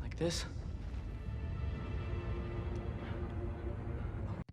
Like this?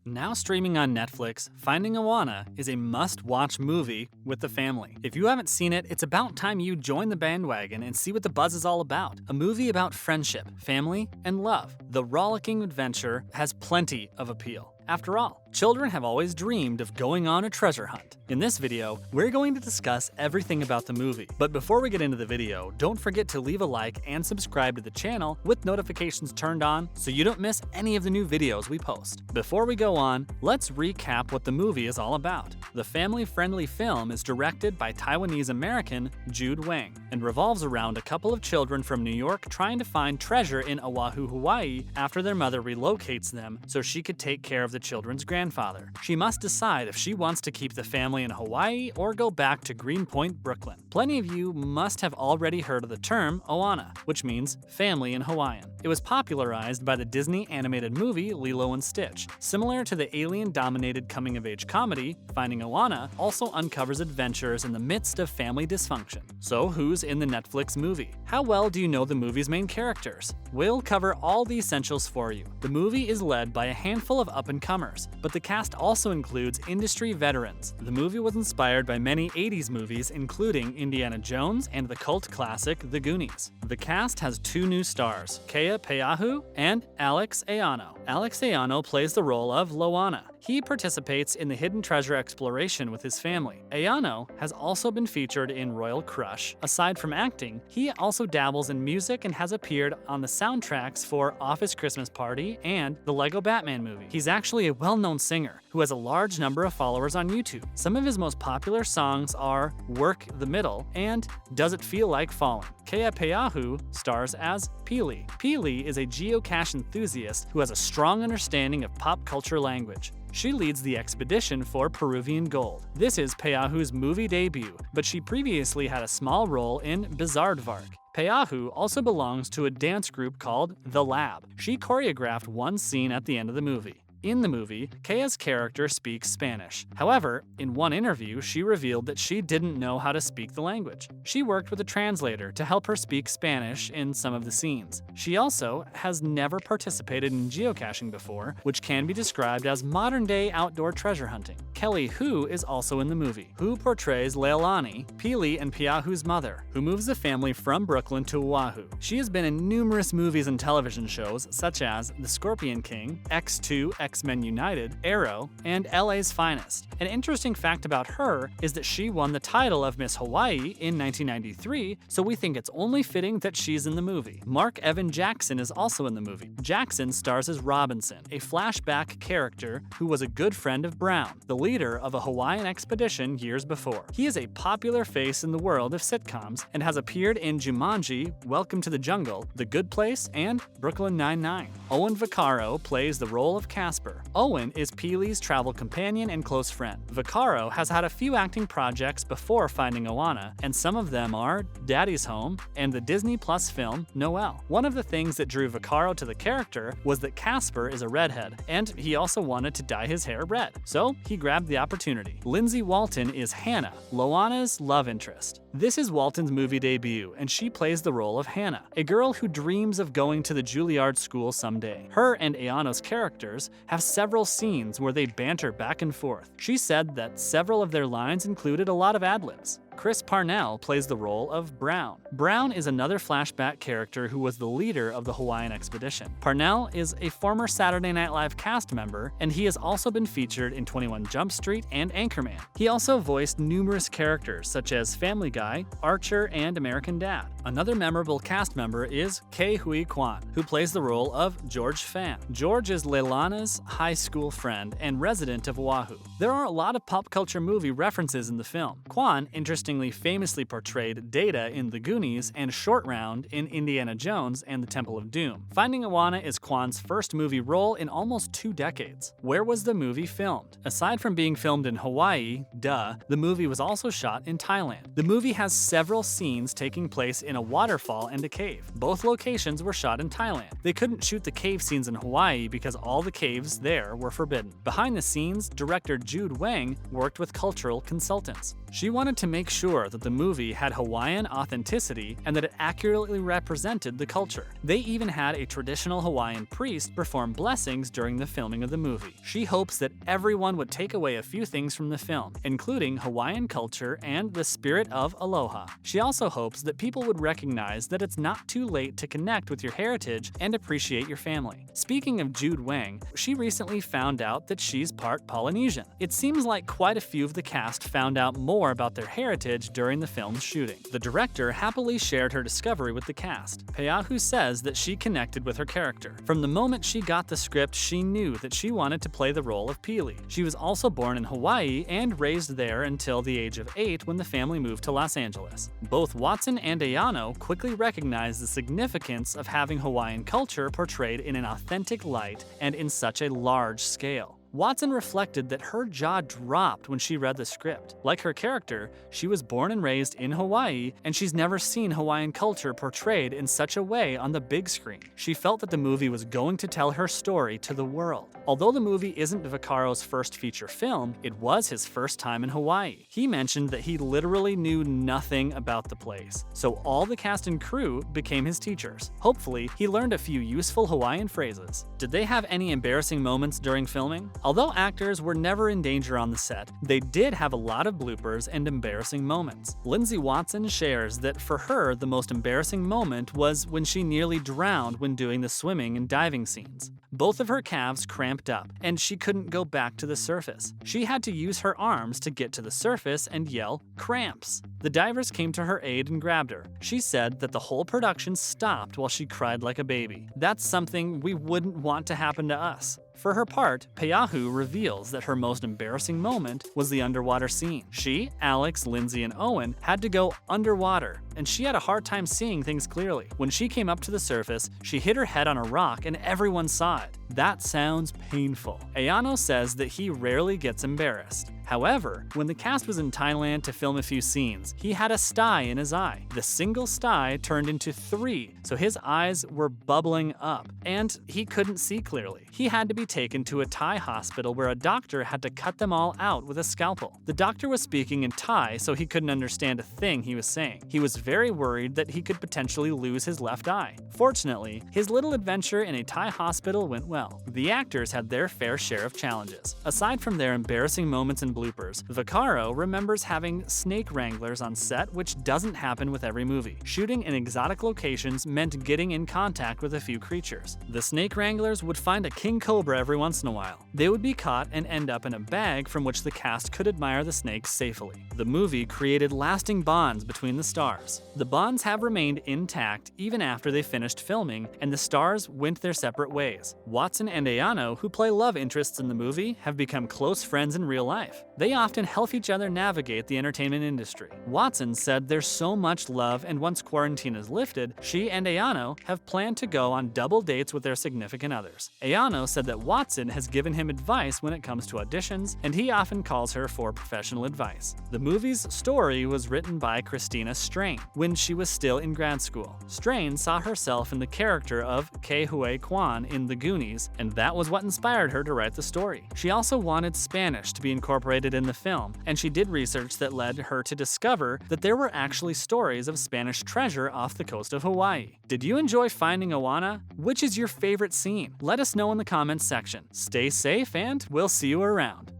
Now streaming on Netflix, Finding Ohana is a must-watch movie with the family. If you haven't seen it, it's about time you join the bandwagon and see what the buzz is all about. A movie about friendship, family, and love. The rollicking adventure has plenty of appeal. After all, children have always dreamed of going on a treasure hunt. In this video, we're going to discuss everything about the movie. But before we get into the video, don't forget to leave a like and subscribe to the channel with notifications turned on so you don't miss any of the new videos we post. Before we go on, let's recap what the movie is all about. The family-friendly film is directed by Taiwanese-American Jude Wang and revolves around a couple of children from New York trying to find treasure in Oahu, Hawaii after their mother relocates them so she could take care of the children's grandfather. She must decide if she wants to keep the family in Hawaii or go back to Greenpoint, Brooklyn. Plenty of you must have already heard of the term Ohana, which means family in Hawaiian. It was popularized by the Disney animated movie Lilo and Stitch. Similar to the alien-dominated coming-of-age comedy, Finding Ohana also uncovers adventures in the midst of family dysfunction. So who's in the Netflix movie? How well do you know the movie's main characters? We'll cover all the essentials for you. The movie is led by a handful of up-and-comers, but the cast also includes industry veterans. The movie was inspired by many 80s movies, including Indiana Jones and the cult classic The Goonies. The cast has two new stars, Kea Peahu and Alex Ayano. Alex Ayano plays the role of Loana. He participates in the hidden treasure exploration with his family. Ayano has also been featured in Royal Crush. Aside from acting, he also dabbles in music and has appeared on the soundtracks for Office Christmas Party and the Lego Batman movie. He's actually a well-known singer who has a large number of followers on YouTube. Some of his most popular songs are Work the Middle and Does It Feel Like Falling. Kea Peahu stars as Pili. Pili is a geocache enthusiast who has a strong understanding of pop culture language. She leads the expedition for Peruvian gold. This is Peahu's movie debut, but she previously had a small role in Bizarrevark. Peahu also belongs to a dance group called The Lab. She choreographed one scene at the end of the movie. In the movie, Kea's character speaks Spanish. However, in one interview, she revealed that she didn't know how to speak the language. She worked with a translator to help her speak Spanish in some of the scenes. She also has never participated in geocaching before, which can be described as modern-day outdoor treasure hunting. Kelly Hu is also in the movie. Hu portrays Leilani, Pili and Peahu's mother, who moves the family from Brooklyn to Oahu. She has been in numerous movies and television shows, such as The Scorpion King, X2, X-Men United, Arrow, and LA's Finest. An interesting fact about her is that she won the title of Miss Hawaii in 1993, so we think it's only fitting that she's in the movie. Mark Evan Jackson is also in the movie. Jackson stars as Robinson, a flashback character who was a good friend of Brown, the leader of a Hawaiian expedition years before. He is a popular face in the world of sitcoms and has appeared in Jumanji, Welcome to the Jungle, The Good Place, and Brooklyn Nine-Nine. Owen Vaccaro plays the role of Casper. Owen is Pili's travel companion and close friend. Vaccaro has had a few acting projects before Finding Ohana, and some of them are Daddy's Home and the Disney Plus film Noelle. One of the things that drew Vaccaro to the character was that Casper is a redhead, and he also wanted to dye his hair red, so he grabbed the opportunity. Lindsay Walton is Hannah, Loana's love interest. This is Walton's movie debut, and she plays the role of Hannah, a girl who dreams of going to the Juilliard School someday. Her and Ayano's characters have several scenes where they banter back and forth. She said that several of their lines included a lot of ad-libs. Chris Parnell plays the role of Brown. Brown is another flashback character who was the leader of the Hawaiian expedition. Parnell is a former Saturday Night Live cast member, and he has also been featured in 21 Jump Street and Anchorman. He also voiced numerous characters such as Family Guy, Archer, and American Dad. Another memorable cast member is Kei Hui Kwan, who plays the role of George Fan. George is Leilana's high school friend and resident of Oahu. There are a lot of pop culture movie references in the film. Kwan, interestingly, famously portrayed Data in The Goonies and Short Round in Indiana Jones and the Temple of Doom. Finding Ohana is Kwan's first movie role in almost 2 decades. Where was the movie filmed? Aside from being filmed in Hawaii, the movie was also shot in Thailand. The movie has several scenes taking place in a waterfall and a cave. Both locations were shot in Thailand. They couldn't shoot the cave scenes in Hawaii because all the caves there were forbidden. Behind the scenes, director Jude Wang worked with cultural consultants. She wanted to make sure that the movie had Hawaiian authenticity and that it accurately represented the culture. They even had a traditional Hawaiian priest perform blessings during the filming of the movie. She hopes that everyone would take away a few things from the film, including Hawaiian culture and the spirit of aloha. She also hopes that people would recognize that it's not too late to connect with your heritage and appreciate your family. Speaking of Jude Wang, she recently found out that she's part Polynesian. It seems like quite a few of the cast found out more about their heritage during the film's shooting. The director happily shared her discovery with the cast. Peahu says that she connected with her character. From the moment she got the script, she knew that she wanted to play the role of Pili. She was also born in Hawaii and raised there until the age of 8 when the family moved to Los Angeles. Both Watson and Ayano quickly recognized the significance of having Hawaiian culture portrayed in an authentic light and in such a large scale. Watson reflected that her jaw dropped when she read the script. Like her character, she was born and raised in Hawaii, and she's never seen Hawaiian culture portrayed in such a way on the big screen. She felt that the movie was going to tell her story to the world. Although the movie isn't Vaccaro's first feature film, it was his first time in Hawaii. He mentioned that he literally knew nothing about the place, so all the cast and crew became his teachers. Hopefully, he learned a few useful Hawaiian phrases. Did they have any embarrassing moments during filming? Although actors were never in danger on the set, they did have a lot of bloopers and embarrassing moments. Lindsay Watson shares that for her, the most embarrassing moment was when she nearly drowned when doing the swimming and diving scenes. Both of her calves cramped up, and she couldn't go back to the surface. She had to use her arms to get to the surface and yell, "Cramps!" The divers came to her aid and grabbed her. She said that the whole production stopped while she cried like a baby. That's something we wouldn't want to happen to us. For her part, Peahu reveals that her most embarrassing moment was the underwater scene. She, Alex, Lindsay, and Owen had to go underwater, and she had a hard time seeing things clearly. When she came up to the surface, she hit her head on a rock and everyone saw it. That sounds painful. Ayano says that he rarely gets embarrassed. However, when the cast was in Thailand to film a few scenes, he had a sty in his eye. The single sty turned into 3, so his eyes were bubbling up, and he couldn't see clearly. He had to be taken to a Thai hospital where a doctor had to cut them all out with a scalpel. The doctor was speaking in Thai, so he couldn't understand a thing he was saying. He was very worried that he could potentially lose his left eye. Fortunately, his little adventure in a Thai hospital went well. The actors had their fair share of challenges. Aside from their embarrassing moments and bloopers, Vaccaro remembers having snake wranglers on set, which doesn't happen with every movie. Shooting in exotic locations meant getting in contact with a few creatures. The snake wranglers would find a king cobra every once in a while. They would be caught and end up in a bag from which the cast could admire the snakes safely. The movie created lasting bonds between the stars. The bonds have remained intact even after they finished filming, and the stars went their separate ways. Watson and Ayano, who play love interests in the movie, have become close friends in real life. They often help each other navigate the entertainment industry. Watson said there's so much love, and once quarantine is lifted, she and Ayano have planned to go on double dates with their significant others. Ayano said that Watson has given him advice when it comes to auditions, and he often calls her for professional advice. The movie's story was written by Christina Strain when she was still in grad school. Strain saw herself in the character of Ke Huy Quan in The Goonies, and that was what inspired her to write the story. She also wanted Spanish to be incorporated in the film, and she did research that led her to discover that there were actually stories of Spanish treasure off the coast of Hawaii. Did you enjoy finding Ohana? Which is your favorite scene? Let us know in the comments section. Stay safe, and we'll see you around.